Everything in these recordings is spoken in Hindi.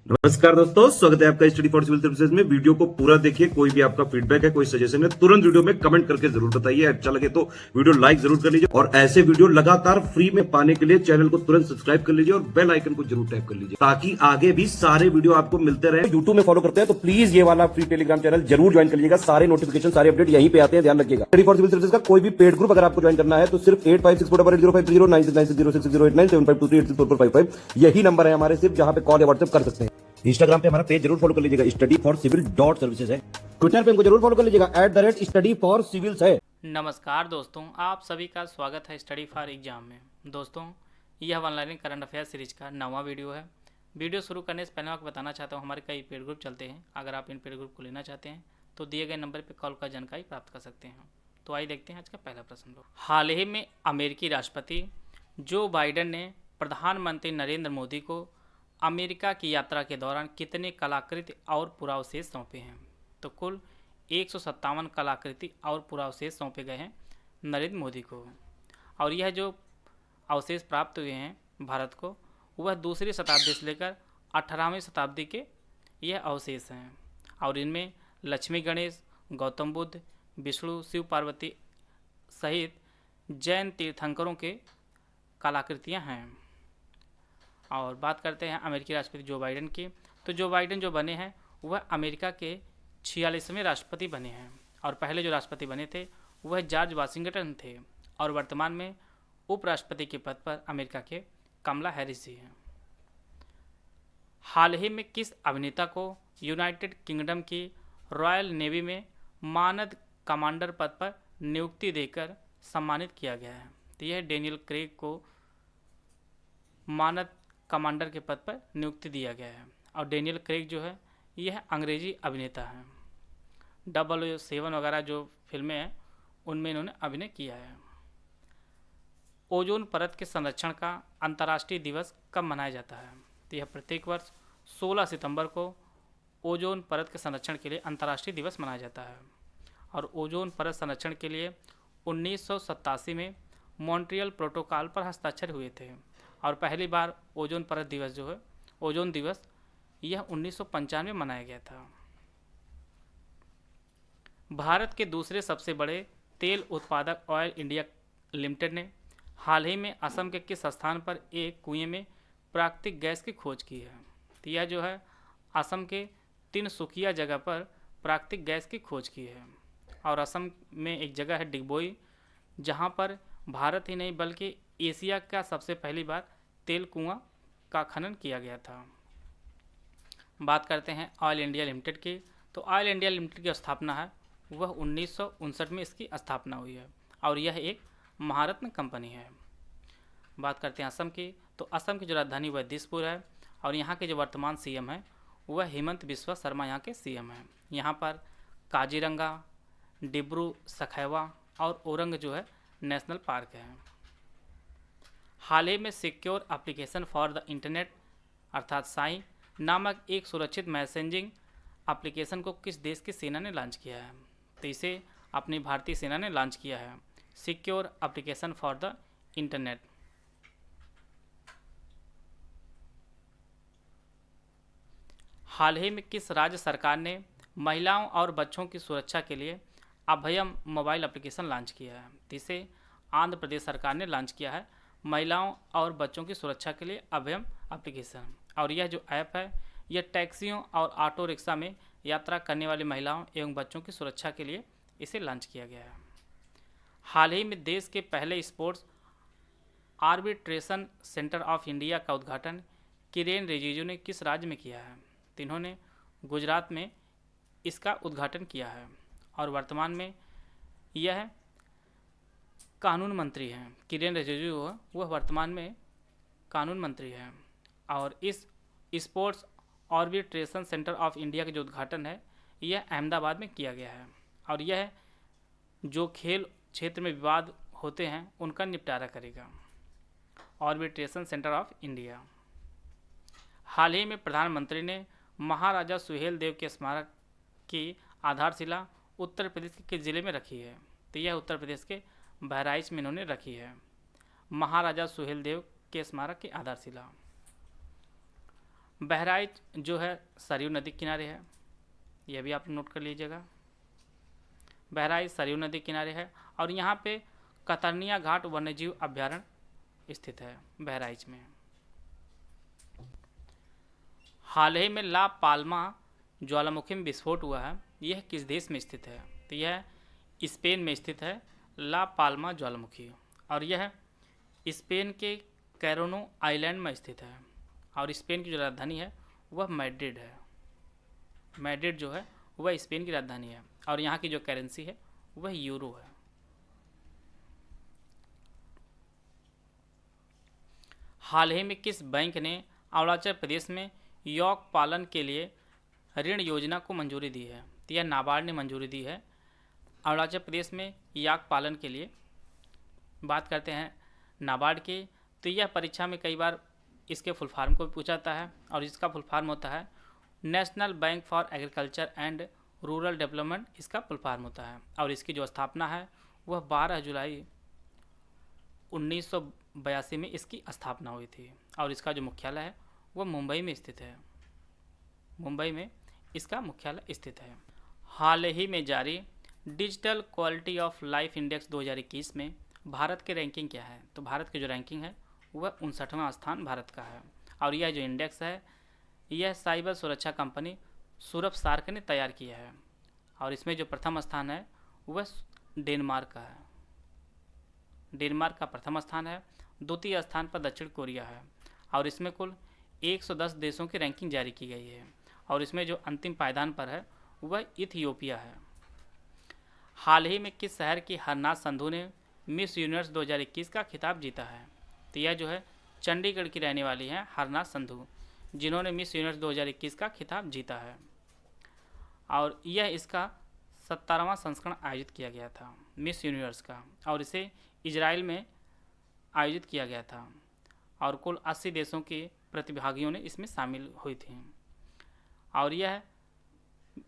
नमस्कार दोस्तों, स्वागत है आपका स्टडी फॉर सिविल सर्विसेज में। वीडियो को पूरा देखिए। कोई भी आपका फीडबैक है, कोई सजेशन है, तुरंत वीडियो में कमेंट करके जरूर बताइए। अच्छा लगे तो वीडियो लाइक जरूर कर लीजिए और ऐसे वीडियो लगातार फ्री में पाने के लिए चैनल को तुरंत सब्सक्राइब कर लीजिए और बेल आइकन को जरूर टैप कर लीजिए ताकि आगे भी सारे वीडियो आपको मिलते रहे। यूट्यूब में फॉलो करते हैं तो प्लीज ये वाला फ्री टेलीग्राम चैनल जरूर ज्वाइन कर लीजिएगा। सारे नोटिफिकेशन, सारे अपडेट यहीं पे आते हैं, ध्यान रखिएगा। स्टडी फॉर सिविल सर्विसेज का कोई भी पेड ग्रुप अगर आपको ज्वाइन करना है तो सिर्फ 856480560660897523864455 यही नंबर है हमारे, सिर्फ जहां पे कॉल या व्हाट्सएप कर सकते हैं। इंस्टाग्राम पे हमारा पेज जरूर फॉलो कर लीजिएगा, स्टडी फॉर सिविल .सर्विसेज है। ट्विटर पे हमको जरूर फॉलो कर लीजिएगा, @स्टडी फॉर सिविल्स है। नमस्कार दोस्तों, आप सभी का स्वागत है स्टडी फॉर एग्जाम में। दोस्तों, यह ऑनलाइन करंट अफेयर सीरीज का 9वां वीडियो है। वीडियो शुरू करने से पहले मैं आपको बताना चाहता हूँ हमारे कई पेड ग्रुप चलते हैं। अगर आप इन पेड ग्रुप को लेना चाहते हैं तो दिए गए नंबर पर कॉल कर जानकारी प्राप्त कर सकते हैं। तो आइए देखते हैं आज का पहला प्रश्न। हाल ही में अमेरिकी राष्ट्रपति जो बाइडेन ने प्रधानमंत्री नरेंद्र मोदी को अमेरिका की यात्रा के दौरान कितने कलाकृति और पुरावशेष सौंपे हैं? तो कुल 157 कलाकृति और पुरावशेष सौंपे गए हैं नरेंद्र मोदी को। और यह जो अवशेष प्राप्त हुए हैं भारत को, वह दूसरी शताब्दी से लेकर 18वीं शताब्दी के यह अवशेष हैं। और इनमें लक्ष्मी गणेश, गौतम बुद्ध, विष्णु, शिव पार्वती सहित जैन तीर्थंकरों के कलाकृतियाँ हैं। और बात करते हैं अमेरिकी राष्ट्रपति जो बाइडेन की। तो जो बाइडेन जो बने हैं वह अमेरिका के 46वें राष्ट्रपति बने हैं। और पहले जो राष्ट्रपति बने थे वह जॉर्ज वाशिंगटन थे। और वर्तमान में उपराष्ट्रपति के पद पर अमेरिका के कमला हैरिस जी हैं। हाल ही में किस अभिनेता को यूनाइटेड किंगडम की रॉयल नेवी में मानद कमांडर पद पर नियुक्ति देकर सम्मानित किया गया है? तो यह डेनियल क्रेग को मानद कमांडर के पद पर नियुक्ति दिया गया है। और डेनियल क्रेग जो है यह अंग्रेजी अभिनेता है। 007 वगैरह जो फिल्में हैं उनमें इन्होंने अभिनय किया है। ओजोन परत के संरक्षण का अंतर्राष्ट्रीय दिवस कब मनाया जाता है? तो यह प्रत्येक वर्ष 16 सितंबर को ओजोन परत के संरक्षण के लिए अंतर्राष्ट्रीय दिवस मनाया जाता है। और ओजोन परत संरक्षण के लिए 1987 में मॉन्ट्रियल प्रोटोकॉल पर हस्ताक्षर हुए थे। और पहली बार ओजोन परत दिवस जो है, ओजोन दिवस, यह 1995 में मनाया गया था। भारत के दूसरे सबसे बड़े तेल उत्पादक ऑयल इंडिया लिमिटेड ने हाल ही में असम के किस स्थान पर एक कुएं में प्राकृतिक गैस की खोज की है? तो यह जो है असम के तिनसुकिया जगह पर प्राकृतिक गैस की खोज की है। और असम में एक जगह है डिगबोई, जहां पर भारत ही नहीं बल्कि एशिया का सबसे पहली बार तेल कुआं का खनन किया गया था। बात करते हैं ऑयल इंडिया लिमिटेड की। तो ऑयल इंडिया लिमिटेड की स्थापना है वह 1959 में इसकी स्थापना हुई है। और यह एक महारत्न कंपनी है। बात करते हैं असम की। तो असम की जो राजधानी वह दिसपुर है। और यहाँ के जो वर्तमान सीएम है वह हेमंत बिस्वा शर्मा यहाँ के सीएम हैं। यहाँ पर काजीरंगा, डिब्रू सखैवा और ओरंग जो है नेशनल पार्क है। हाल ही में secure application for the internet अर्थात साई नामक एक सुरक्षित मैसेजिंग एप्लीकेशन को किस देश की सेना ने लॉन्च किया है? तो इसे अपनी भारतीय सेना ने लॉन्च किया है, secure application for the internet. हाल ही में किस राज्य सरकार ने महिलाओं और बच्चों की सुरक्षा के लिए अभयम मोबाइल एप्लीकेशन लॉन्च किया है? तो इसे आंध्र प्रदेश सरकार ने लॉन्च किया है, महिलाओं और बच्चों की सुरक्षा के लिए अभयम एप्लीकेशन। और यह जो ऐप है यह टैक्सियों और ऑटो रिक्शा में यात्रा करने वाली महिलाओं एवं बच्चों की सुरक्षा के लिए इसे लॉन्च किया गया है। हाल ही में देश के पहले sports arbitration centre of India का उद्घाटन किरेन रिजिजू ने किस राज्य में किया है? तो इन्होंने गुजरात में इसका उद्घाटन किया है। और वर्तमान में यह कानून मंत्री हैं। किरेन रिजिजू वह वर्तमान में कानून मंत्री हैं। और इस sports arbitration centre of India का जो उद्घाटन है यह अहमदाबाद में किया गया है। और यह जो खेल क्षेत्र में विवाद होते हैं उनका निपटारा करेगा, आर्बिट्रेशन सेंटर ऑफ इंडिया। हाल ही में प्रधानमंत्री ने महाराजा सुहेल देव के स्मारक की आधारशिला उत्तर प्रदेश के किस जिले में रखी है? तो यह उत्तर प्रदेश के बहराइच में इन्होंने रखी है, महाराजा सुहेल देव के स्मारक की आधारशिला। बहराइच जो है सरयू नदी किनारे है, यह भी आप नोट कर लीजिएगा। बहराइच सरयू नदी किनारे है और यहाँ पे कतरनिया घाट वन्यजीव अभ्यारण्य स्थित है बहराइच में। हाल ही में ला पाल्मा ज्वालामुखी में विस्फोट हुआ है, यह किस देश में स्थित है? तो यह स्पेन में स्थित है ला पाल्मा ज्वालामुखी, और यह स्पेन के कैरोनो आइलैंड में स्थित है। और स्पेन की जो राजधानी है वह मैड्रिड है। मैड्रिड जो है वह स्पेन की राजधानी है और यहाँ की जो करेंसी है वह यूरो है। हाल ही में किस बैंक ने अरुणाचल प्रदेश में यौक पालन के लिए ऋण योजना को मंजूरी दी है? तो यह नाबार्ड ने मंजूरी दी है अरुणाचल प्रदेश में याक पालन के लिए। बात करते हैं नाबार्ड की, तो यह परीक्षा में कई बार इसके फुल फॉर्म को भी पूछा जाता है और इसका फुल फॉर्म होता है national bank for agriculture and rural development, इसका फुल फॉर्म होता है। और इसकी जो स्थापना है वह 12 जुलाई 1982 में इसकी स्थापना हुई थी और इसका जो मुख्यालय है वह मुंबई में स्थित है। मुंबई में इसका मुख्यालय स्थित है। हाल ही में जारी digital quality of life index 2021 में भारत की रैंकिंग क्या है? तो भारत की जो रैंकिंग है वह 59वां स्थान भारत का है और यह जो इंडेक्स है यह साइबर सुरक्षा कंपनी सूरभ सार्क ने तैयार किया है और इसमें जो प्रथम स्थान है वह डेनमार्क का है। डेनमार्क का प्रथम स्थान है, द्वितीय स्थान पर दक्षिण कोरिया है और इसमें कुल 110 देशों की रैंकिंग जारी की गई है और इसमें जो अंतिम पायदान पर है वह इथियोपिया है। हाल ही में किस शहर की हरनाथ संधू ने मिस यूनिवर्स 2021 का खिताब जीता है? तो यह जो है चंडीगढ़ की रहने वाली हैं हरनाथ संधू, जिन्होंने मिस यूनिवर्स 2021 का खिताब जीता है और यह इसका 17वां संस्करण आयोजित किया गया था मिस यूनिवर्स का और इसे इजराइल में आयोजित किया गया था और कुल 80 देशों के प्रतिभागियों ने इसमें शामिल हुई थी और यह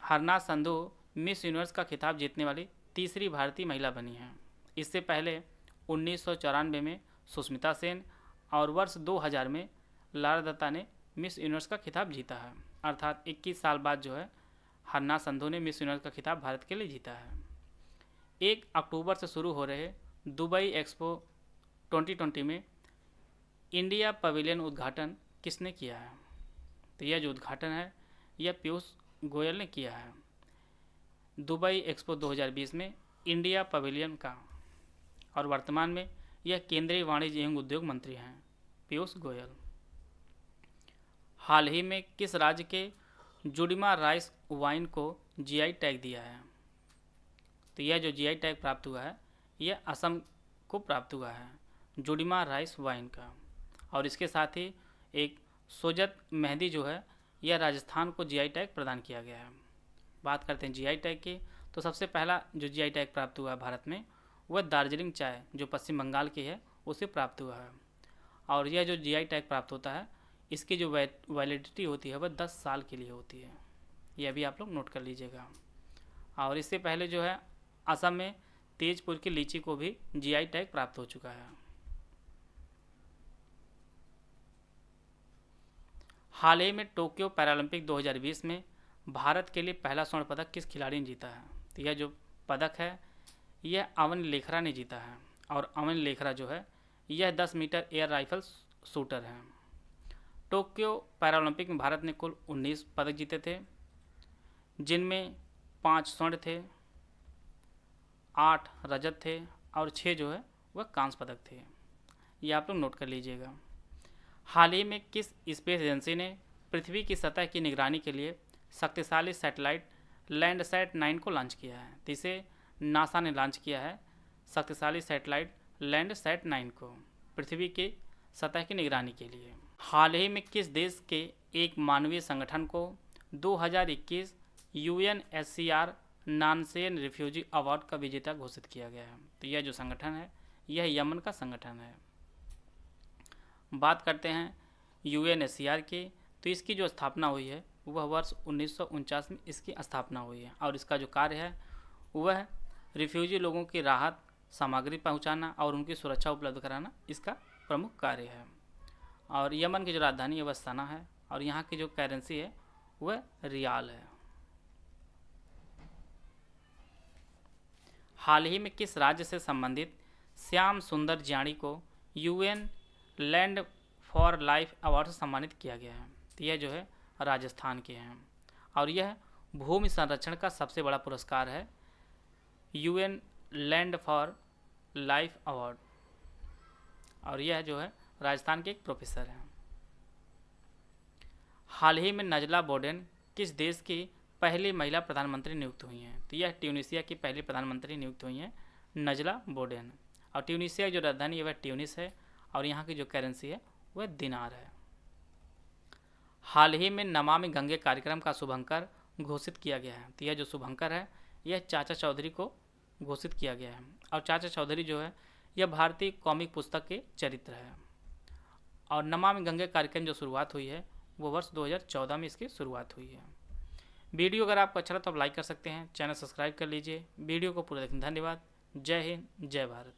हरनाथ संधू मिस यूनिवर्स का खिताब जीतने वाली तीसरी भारतीय महिला बनी है। इससे पहले 1994 में सुष्मिता सेन और वर्ष 2000 में लारा दत्ता ने मिस यूनिवर्स का खिताब जीता है, अर्थात 21 साल बाद जो है हरनाथ संधू ने मिस यूनिवर्स का खिताब भारत के लिए जीता है। 1 अक्टूबर से शुरू हो रहे दुबई एक्सपो 2020 में इंडिया पवेलियन उद्घाटन किसने किया है? तो यह जो उद्घाटन है यह पीयूष गोयल ने किया है दुबई एक्सपो 2020 में इंडिया पवेलियन का, और वर्तमान में यह केंद्रीय वाणिज्य एवं उद्योग मंत्री हैं पीयूष गोयल। हाल ही में किस राज्य के जुडिमा राइस वाइन को जीआई टैग दिया है? तो यह जो जीआई टैग प्राप्त हुआ है यह असम को प्राप्त हुआ है जुडिमा राइस वाइन का, और इसके साथ ही एक सोजत मेहंदी जो है यह राजस्थान को जीआई टैग प्रदान किया गया है। बात करते हैं जीआई टैग की, तो सबसे पहला जो जीआई टैग प्राप्त हुआ है भारत में वह दार्जिलिंग चाय जो पश्चिम बंगाल की है उसे प्राप्त हुआ है और यह जो जीआई टैग प्राप्त होता है इसकी जो वैलिडिटी होती है वह 10 साल के लिए होती है, यह भी आप लोग नोट कर लीजिएगा। और इससे पहले जो है असम में तेजपुर की लीची को भी जीआई टैग प्राप्त हो चुका है। हाल ही में टोक्यो पैरालंपिक 2020 में भारत के लिए पहला स्वर्ण पदक किस खिलाड़ी ने जीता है? तो यह जो पदक है यह अवन लेखरा ने जीता है और अवन लेखरा जो है यह 10 मीटर एयर राइफल शूटर है। टोक्यो पैरालंपिक में भारत ने कुल 19 पदक जीते थे, जिनमें 5 स्वर्ण थे, 8 रजत थे और 6 जो है वह कांस्य पदक थे, ये आप लोग नोट कर लीजिएगा। हाल ही में किस स्पेस एजेंसी ने पृथ्वी की सतह की निगरानी के लिए शक्तिशाली सैटेलाइट लैंडसैट 9 को लॉन्च किया है? तो इसे नासा ने लॉन्च किया है शक्तिशाली सैटेलाइट लैंडसैट 9 को पृथ्वी की सतह की निगरानी के लिए। हाल ही में किस देश के एक मानवीय संगठन को 2021 UNHCR नानसेन रिफ्यूजी अवार्ड का विजेता घोषित किया गया है? तो यह जो संगठन है यह यमन का संगठन है। बात करते हैं UNHCR की, तो इसकी जो स्थापना हुई है वह वर्ष 1949 में इसकी स्थापना हुई है और इसका जो कार्य है वह रिफ्यूजी लोगों की राहत सामग्री पहुंचाना और उनकी सुरक्षा उपलब्ध कराना इसका प्रमुख कार्य है। और यमन की जो राजधानी है वह सना है और यहाँ की जो करेंसी है वह रियाल है। हाल ही में किस राज्य से संबंधित श्याम सुंदर जियाणी को UN land for life award से सम्मानित किया गया है? तो यह जो है राजस्थान के हैं और यह भूमि संरक्षण का सबसे बड़ा पुरस्कार है, UN land for life award, और यह जो है राजस्थान के एक प्रोफेसर हैं। हाल ही में नजला बोर्डेन किस देश की पहली महिला प्रधानमंत्री नियुक्त हुई हैं? तो यह ट्यूनीशिया की पहली प्रधानमंत्री नियुक्त हुई हैं, नजला बोर्डेन। और ट्यूनीशिया की जो राजधानी है वह ट्यूनिस है और यहाँ की जो करेंसी है वह दिनार है। हाल ही में नमामि गंगे कार्यक्रम का शुभंकर घोषित किया गया है। तो यह जो शुभंकर है यह चाचा चौधरी को घोषित किया गया है और चाचा चौधरी जो है यह भारतीय कॉमिक पुस्तक के चरित्र है। और नमामि गंगे कार्यक्रम जो शुरुआत हुई है वो वर्ष 2014 में इसकी शुरुआत हुई है। वीडियो अगर आपको अच्छा लगा तो आप लाइक कर सकते हैं, चैनल सब्सक्राइब कर लीजिए। वीडियो को पूरा देखने धन्यवाद। जय हिंद, जय भारत।